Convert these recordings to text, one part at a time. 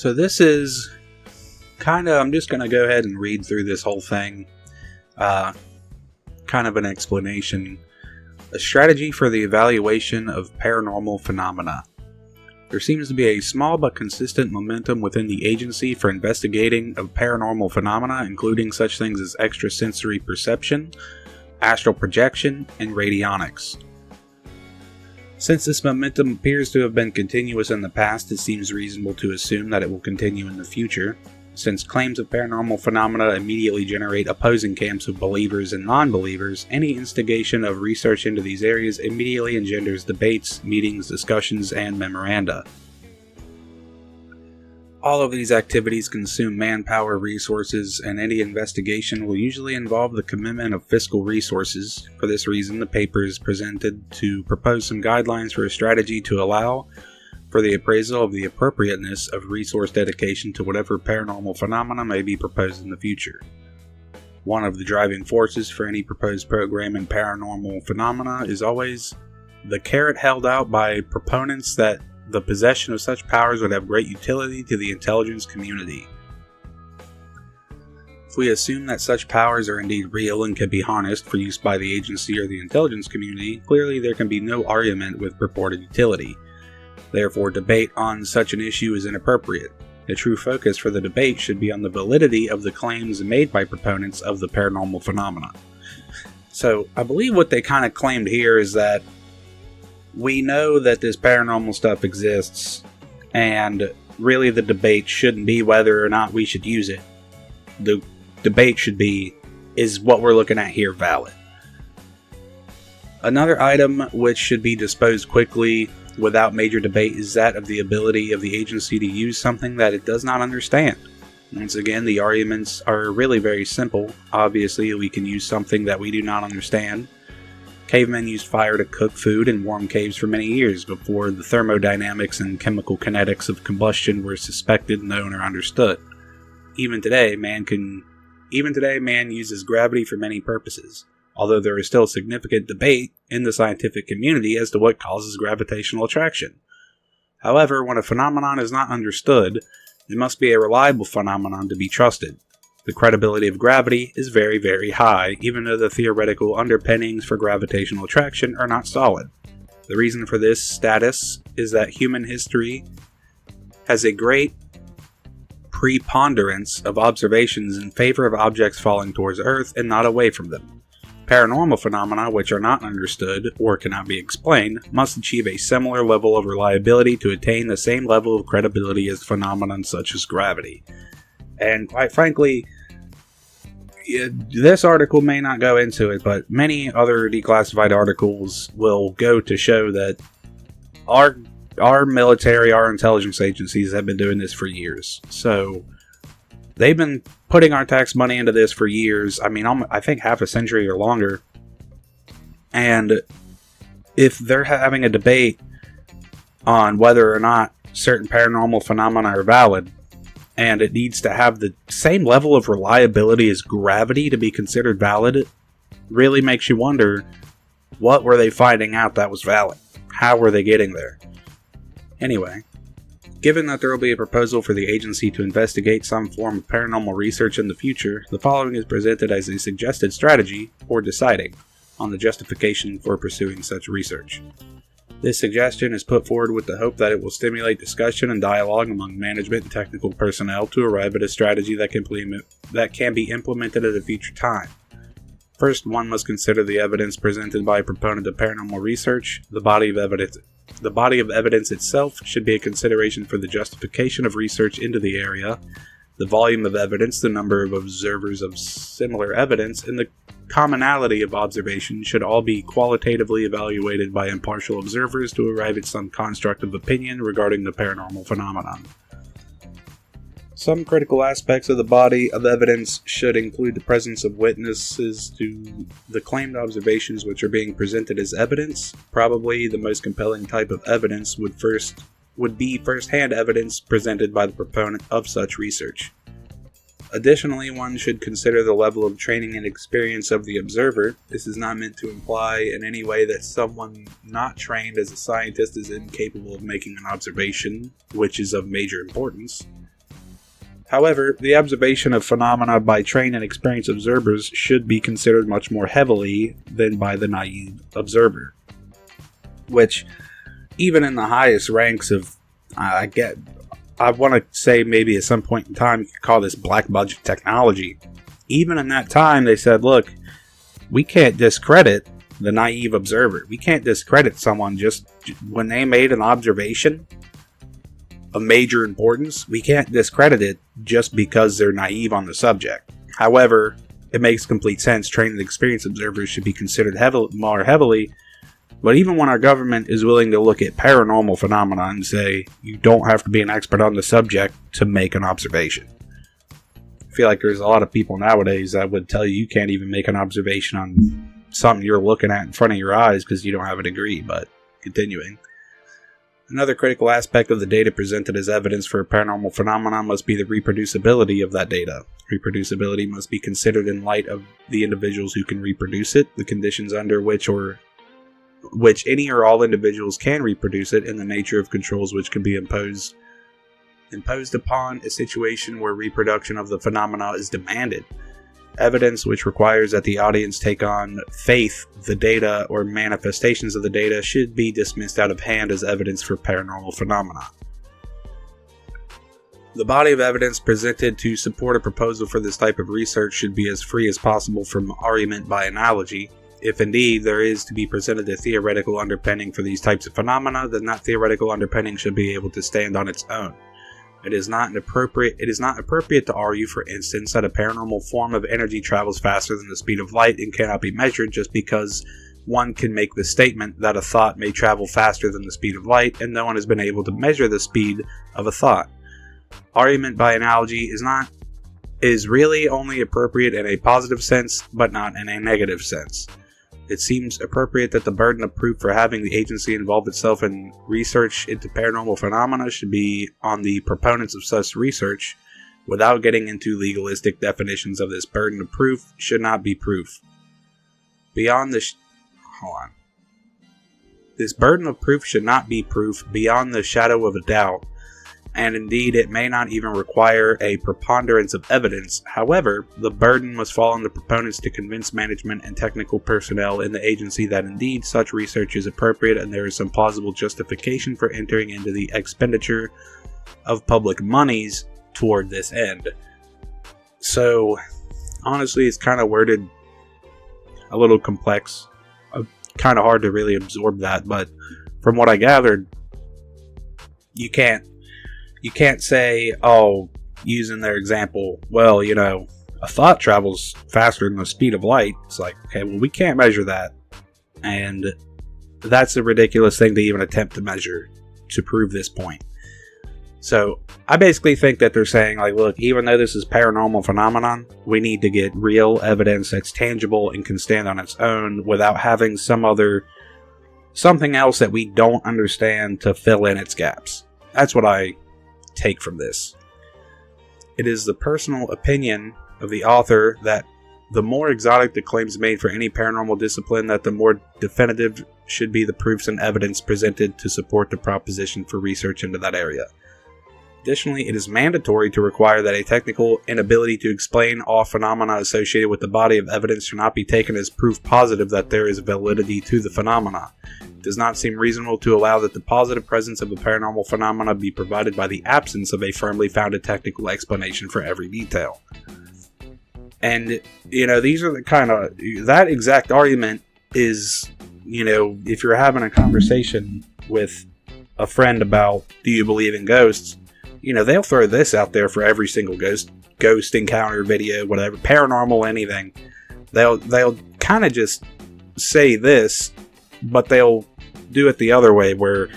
So this is I'm just going to go ahead and read through this whole thing. Kind of an explanation. A strategy for the evaluation of paranormal phenomena. There seems to be a small but consistent momentum within the agency for investigating of paranormal phenomena, including such things as extrasensory perception, astral projection, and radionics. Since this momentum appears to have been continuous in the past, it seems reasonable to assume that it will continue in the future. Since claims of paranormal phenomena immediately generate opposing camps of believers and non-believers, any instigation of research into these areas immediately engenders debates, meetings, discussions, and memoranda. All of these activities consume manpower, resources, and any investigation will usually involve the commitment of fiscal resources. For this reason, the paper is presented to propose some guidelines for a strategy to allow for the appraisal of the appropriateness of resource dedication to whatever paranormal phenomena may be proposed in the future. One of the driving forces for any proposed program in paranormal phenomena is always the carrot held out by proponents that the possession of such powers would have great utility to the intelligence community. If we assume that such powers are indeed real and can be harnessed for use by the agency or the intelligence community, clearly there can be no argument with purported utility. Therefore, debate on such an issue is inappropriate. The true focus for the debate should be on the validity of the claims made by proponents of the paranormal phenomena. So, I believe what they kind of claimed here is that we know that this paranormal stuff exists, and really the debate shouldn't be whether or not we should use it. The debate should be, is what we're looking at here valid? Another item which should be disposed quickly without major debate is that of the ability of the agency to use something that it does not understand. Once again, the arguments are really very simple. Obviously, we can use something that we do not understand. Cavemen used fire to cook food in warm caves for many years before the thermodynamics and chemical kinetics of combustion were suspected, known, or understood. Even today, man uses gravity for many purposes, although there is still significant debate in the scientific community as to what causes gravitational attraction. However, when a phenomenon is not understood, it must be a reliable phenomenon to be trusted. The credibility of gravity is very, very high, even though the theoretical underpinnings for gravitational attraction are not solid. The reason for this status is that human history has a great preponderance of observations in favor of objects falling towards Earth and not away from them. Paranormal phenomena which are not understood or cannot be explained must achieve a similar level of reliability to attain the same level of credibility as phenomena such as gravity. And quite frankly, this article may not go into it, but many other declassified articles will go to show that our military, our intelligence agencies have been doing this for years. So they've been putting our tax money into this for years. I mean, I think half a century or longer. And if they're having a debate on whether or not certain paranormal phenomena are valid, and it needs to have the same level of reliability as gravity to be considered valid, it really makes you wonder, what were they finding out that was valid? How were they getting there? Anyway, given that there will be a proposal for the agency to investigate some form of paranormal research in the future, the following is presented as a suggested strategy for deciding on the justification for pursuing such research. This suggestion is put forward with the hope that it will stimulate discussion and dialogue among management and technical personnel to arrive at a strategy that can be implemented at a future time. First, one must consider the evidence presented by a proponent of paranormal research. The body of evidence itself should be a consideration for the justification of research into the area. The volume of evidence, the number of observers of similar evidence, and the commonality of observation should all be qualitatively evaluated by impartial observers to arrive at some constructive opinion regarding the paranormal phenomenon. Some critical aspects of the body of evidence should include the presence of witnesses to the claimed observations which are being presented as evidence. Probably the most compelling type of evidence would be first-hand evidence presented by the proponent of such research. Additionally, one should consider the level of training and experience of the observer. This is not meant to imply in any way that someone not trained as a scientist is incapable of making an observation, which is of major importance. However, the observation of phenomena by trained and experienced observers should be considered much more heavily than by the naive observer. Which, even in the highest ranks of, I want to say maybe at some point in time you could call this black budget technology. Even in that time, they said, look, we can't discredit the naive observer. We can't discredit someone just when they made an observation of major importance. We can't discredit it just because they're naive on the subject. However, it makes complete sense. Trained and experienced observers should be considered more heavily. But even when our government is willing to look at paranormal phenomena and say, you don't have to be an expert on the subject to make an observation. I feel like there's a lot of people nowadays that would tell you can't even make an observation on something you're looking at in front of your eyes because you don't have a degree. But continuing. Another critical aspect of the data presented as evidence for a paranormal phenomenon must be the reproducibility of that data. Reproducibility must be considered in light of the individuals who can reproduce it, the conditions under which any or all individuals can reproduce it, and the nature of controls which can be imposed upon a situation where reproduction of the phenomena is demanded. Evidence which requires that the audience take on faith the data or manifestations of the data should be dismissed out of hand as evidence for paranormal phenomena. The body of evidence presented to support a proposal for this type of research should be as free as possible from argument by analogy. If indeed there is to be presented a theoretical underpinning for these types of phenomena, then that theoretical underpinning should be able to stand on its own. It is not appropriate to argue, for instance, that a paranormal form of energy travels faster than the speed of light and cannot be measured just because one can make the statement that a thought may travel faster than the speed of light, and no one has been able to measure the speed of a thought. Argument by analogy is really only appropriate in a positive sense, but not in a negative sense. It seems appropriate that the burden of proof for having the agency involve itself in research into paranormal phenomena should be on the proponents of such research. Without getting into legalistic definitions of this burden of proof, should not be proof. This burden of proof should not be proof beyond the shadow of a doubt, and indeed it may not even require a preponderance of evidence. However, the burden must fall on the proponents to convince management and technical personnel in the agency that indeed such research is appropriate and there is some plausible justification for entering into the expenditure of public monies toward this end. So, honestly, it's kind of worded a little complex. Kind of hard to really absorb that, but from what I gathered, you can't say, using their example, well, a thought travels faster than the speed of light. It's like, okay, well, we can't measure that. And that's a ridiculous thing to even attempt to measure to prove this point. So I basically think that they're saying, like, look, even though this is paranormal phenomenon, we need to get real evidence that's tangible and can stand on its own without having something else that we don't understand to fill in its gaps. That's what I take from this. It is the personal opinion of the author that the more exotic the claims made for any paranormal discipline, that the more definitive should be the proofs and evidence presented to support the proposition for research into that area. Additionally, it is mandatory to require that a technical inability to explain all phenomena associated with the body of evidence should not be taken as proof positive that there is validity to the phenomena. It does not seem reasonable to allow that the positive presence of a paranormal phenomena be provided by the absence of a firmly founded technical explanation for every detail. And, these are the kind of, that exact argument is, if you're having a conversation with a friend about, do you believe in ghosts? They'll throw this out there for every single ghost encounter video, whatever, paranormal, anything. They'll kind of just say this, but they'll do it the other way where,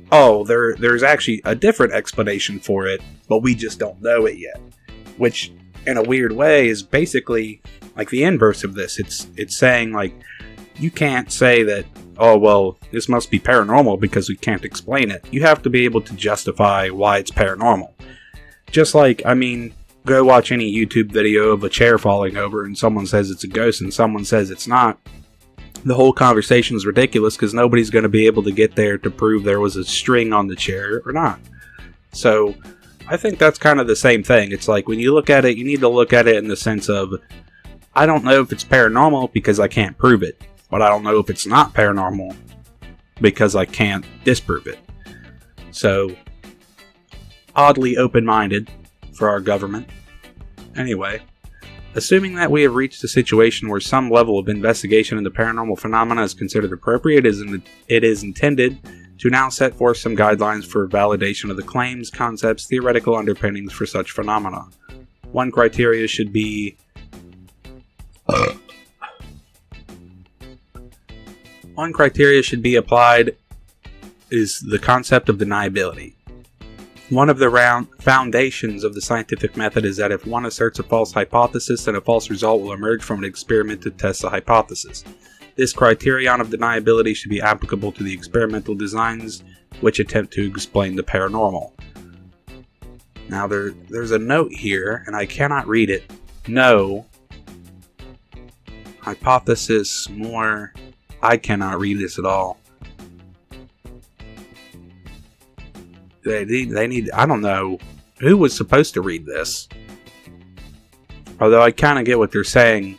there's actually a different explanation for it, but we just don't know it yet. Which, in a weird way, is basically like the inverse of this. It's saying, like, you can't say that, this must be paranormal because we can't explain it. You have to be able to justify why it's paranormal. Just like, go watch any YouTube video of a chair falling over and someone says it's a ghost and someone says it's not. The whole conversation is ridiculous because nobody's going to be able to get there to prove there was a string on the chair or not. So, I think that's kind of the same thing. It's like when you look at it, you need to look at it in the sense of, I don't know if it's paranormal because I can't prove it, but I don't know if it's not paranormal because I can't disprove it. So, oddly open-minded for our government. Anyway, assuming that we have reached a situation where some level of investigation into paranormal phenomena is considered appropriate, it is intended to now set forth some guidelines for validation of the claims, concepts, theoretical underpinnings for such phenomena. One criteria should be applied is the concept of deniability. One of the foundations of the scientific method is that if one asserts a false hypothesis, then a false result will emerge from an experiment to test the hypothesis. This criterion of deniability should be applicable to the experimental designs which attempt to explain the paranormal. Now there's a note here, and I cannot read it. No. Hypothesis more. I cannot read this at all. They need, I don't know who was supposed to read this. Although I kind of get what they're saying.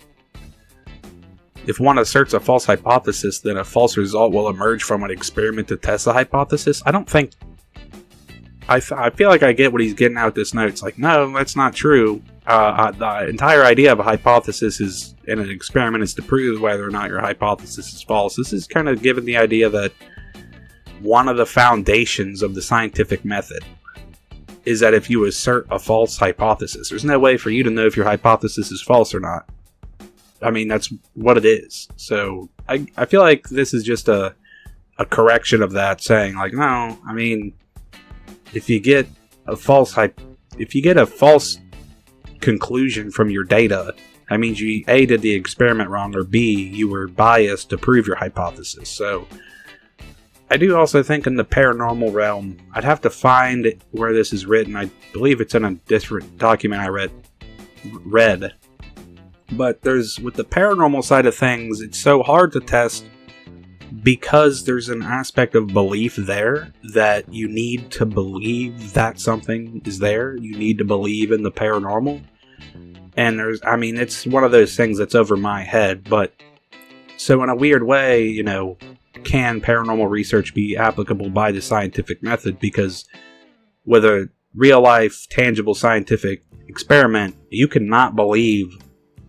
If one asserts a false hypothesis, then a false result will emerge from an experiment to test the hypothesis. I don't think... I feel like I get what he's getting out of this note. It's like, no, that's not true. The entire idea of a hypothesis is, in an experiment, is to prove whether or not your hypothesis is false. This is kind of given the idea that one of the foundations of the scientific method is that if you assert a false hypothesis, there's no way for you to know if your hypothesis is false or not. I mean, that's what it is. So, I feel like this is just a correction of that, saying, like, no, I mean, if you get a false conclusion from your data, that means you A, did the experiment wrong, or B, you were biased to prove your hypothesis. So, I do also think in the paranormal realm, I'd have to find where this is written. I believe it's in a different document I read. But with the paranormal side of things, it's so hard to test because there's an aspect of belief there that you need to believe that something is there. You need to believe in the paranormal. And it's one of those things that's over my head. But so in a weird way, can paranormal research be applicable by the scientific method? Because with a real life, tangible scientific experiment, you cannot believe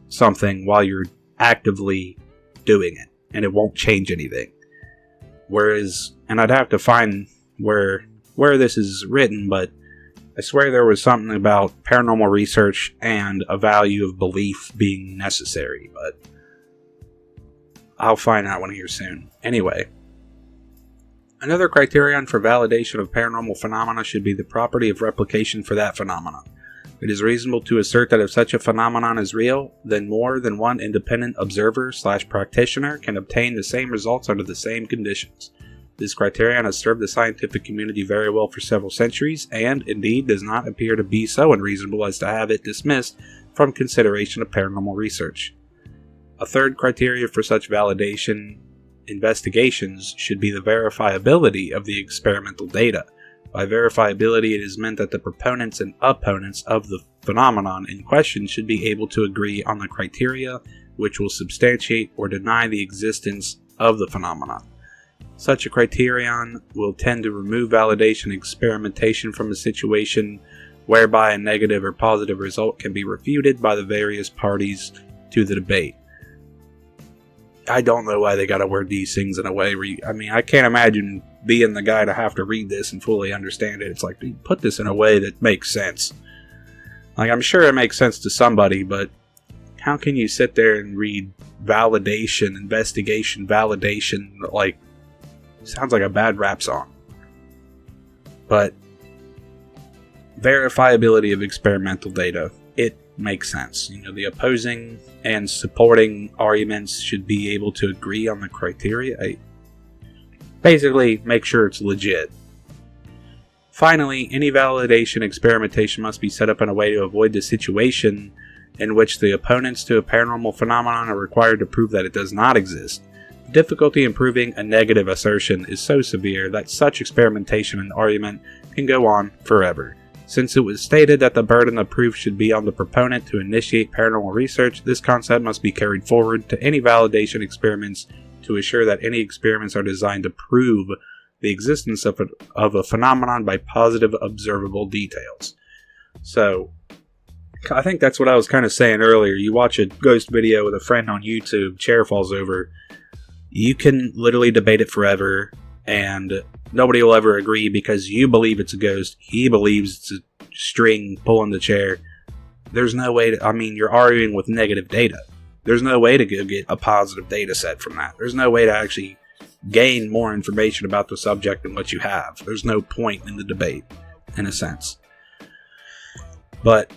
something while you're actively doing it, and it won't change anything. Whereas, and I'd have to find where this is written, but I swear there was something about paranormal research and a value of belief being necessary, but I'll find that one here soon. Anyway, another criterion for validation of paranormal phenomena should be the property of replication for that phenomenon. It is reasonable to assert that if such a phenomenon is real, then more than one independent observer/practitioner can obtain the same results under the same conditions. This criterion has served the scientific community very well for several centuries, and, indeed, does not appear to be so unreasonable as to have it dismissed from consideration of paranormal research. A third criteria for such validation investigations should be the verifiability of the experimental data. By verifiability, it is meant that the proponents and opponents of the phenomenon in question should be able to agree on the criteria which will substantiate or deny the existence of the phenomenon. Such a criterion will tend to remove validation experimentation from a situation whereby a negative or positive result can be refuted by the various parties to the debate. I don't know why they gotta word these things in a way where I can't imagine being the guy to have to read this and fully understand it. It's like, dude, put this in a way that makes sense. Like, I'm sure it makes sense to somebody, but how can you sit there and read validation, investigation, validation, like, sounds like a bad rap song. But verifiability of experimental data, it makes sense. The opposing and supporting arguments should be able to agree on the criteria. Basically, make sure it's legit. Finally, any validation experimentation must be set up in a way to avoid the situation in which the opponents to a paranormal phenomenon are required to prove that it does not exist. The difficulty in proving a negative assertion is so severe that such experimentation and argument can go on forever. Since it was stated that the burden of proof should be on the proponent to initiate paranormal research, this concept must be carried forward to any validation experiments to assure that any experiments are designed to prove the existence of a phenomenon by positive observable details. So, I think that's what I was kind of saying earlier. You watch a ghost video with a friend on YouTube, chair falls over, you can literally debate it forever, and nobody will ever agree because you believe it's a ghost, he believes it's a string pulling the chair. There's no way to, you're arguing with negative data. There's no way to go get a positive data set from that. There's no way to actually gain more information about the subject than what you have. There's no point in the debate, in a sense. But,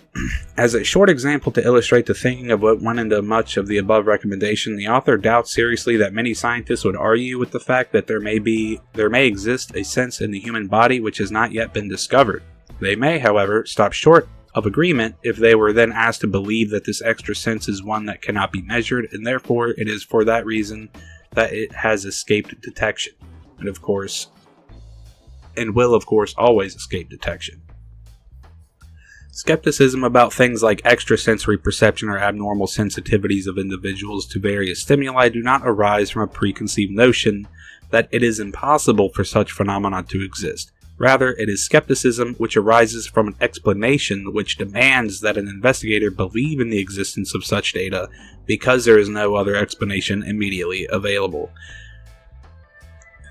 as a short example to illustrate the thinking of what went into much of the above recommendation, the author doubts seriously that many scientists would argue with the fact that there may exist a sense in the human body which has not yet been discovered. They may, however, stop short of agreement if they were then asked to believe that this extra sense is one that cannot be measured, and therefore it is for that reason that it has escaped detection, and will of course always escape detection. Skepticism about things like extrasensory perception or abnormal sensitivities of individuals to various stimuli do not arise from a preconceived notion that it is impossible for such phenomena to exist. Rather, it is skepticism which arises from an explanation which demands that an investigator believe in the existence of such data because there is no other explanation immediately available.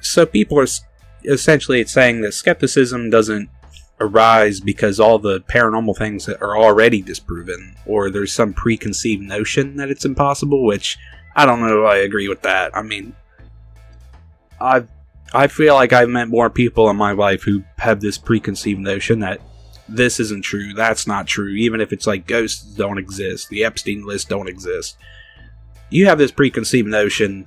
So people are essentially saying that skepticism doesn't arise because all the paranormal things that are already disproven, or there's some preconceived notion that it's impossible, which I don't know if I agree with that. I feel like I've met more people in my life who have this preconceived notion that this isn't true, that's not true, even if it's like ghosts don't exist, the Epstein list don't exist. You have this preconceived notion,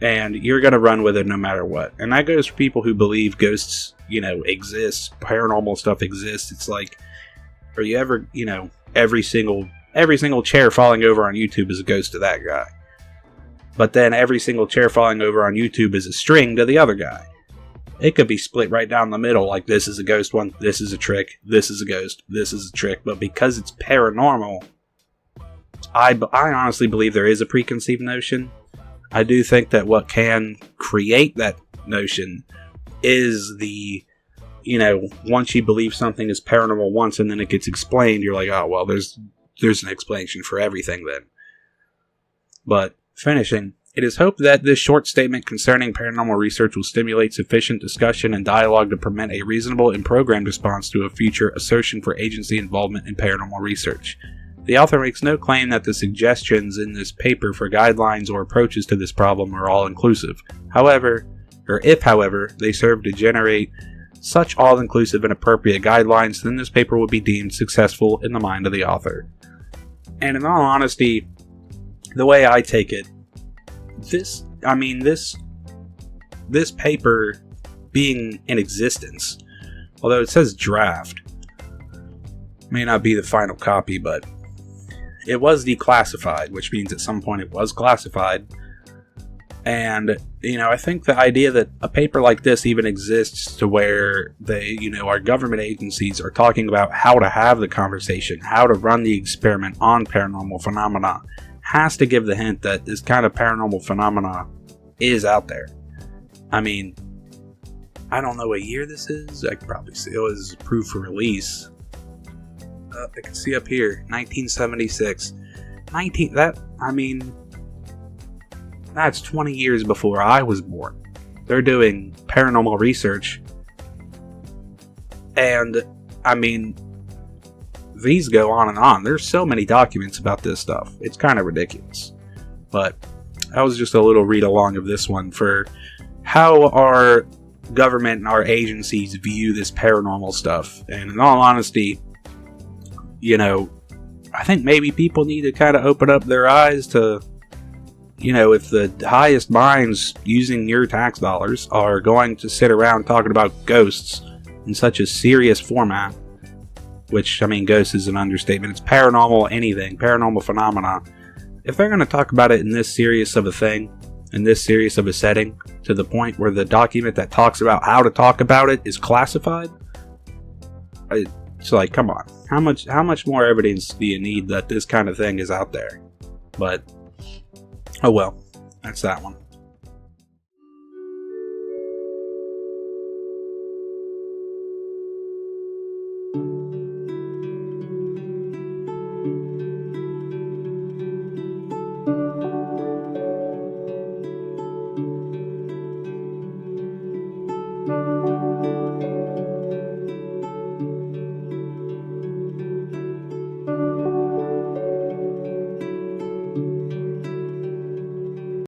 and you're going to run with it no matter what. And that goes for people who believe ghosts, exist, paranormal stuff exists. It's like, are you ever, every single chair falling over on YouTube is a ghost to that guy. But then every single chair falling over on YouTube is a string to the other guy. It could be split right down the middle, like this is a ghost one, this is a trick, this is a ghost, this is a trick. But because it's paranormal, I honestly believe there is a preconceived notion. I do think that what can create that notion is the, once you believe something is paranormal once and then it gets explained, you're like, oh, well, there's an explanation for everything then. But, finishing, it is hoped that this short statement concerning paranormal research will stimulate sufficient discussion and dialogue to permit a reasonable and programmed response to a future assertion for agency involvement in paranormal research. The author makes no claim that the suggestions in this paper for guidelines or approaches to this problem are all-inclusive. However, they serve to generate such all-inclusive and appropriate guidelines, then this paper would be deemed successful in the mind of the author. And in all honesty, the way I take it, this paper being in existence, although it says draft, may not be the final copy, but it was declassified, which means at some point it was classified. And, I think the idea that a paper like this even exists to where our government agencies are talking about how to have the conversation, how to run the experiment on paranormal phenomena, has to give the hint that this kind of paranormal phenomena is out there. I don't know what year this is. I can probably see it was approved for release. I can see up here, 1976. That's 20 years before I was born. They're doing paranormal research. And, these go on and on. There's so many documents about this stuff. It's kind of ridiculous. But that was just a little read along of this one for how our government and our agencies view this paranormal stuff. And in all honesty, I think maybe people need to kind of open up their eyes to, if the highest minds using your tax dollars are going to sit around talking about ghosts in such a serious format, which, ghosts is an understatement. It's paranormal anything, paranormal phenomena. If they're going to talk about it in this serious of a thing, in this serious of a setting, to the point where the document that talks about how to talk about it is classified, It's like, come on, how much more evidence do you need that this kind of thing is out there? But oh well, that's that one.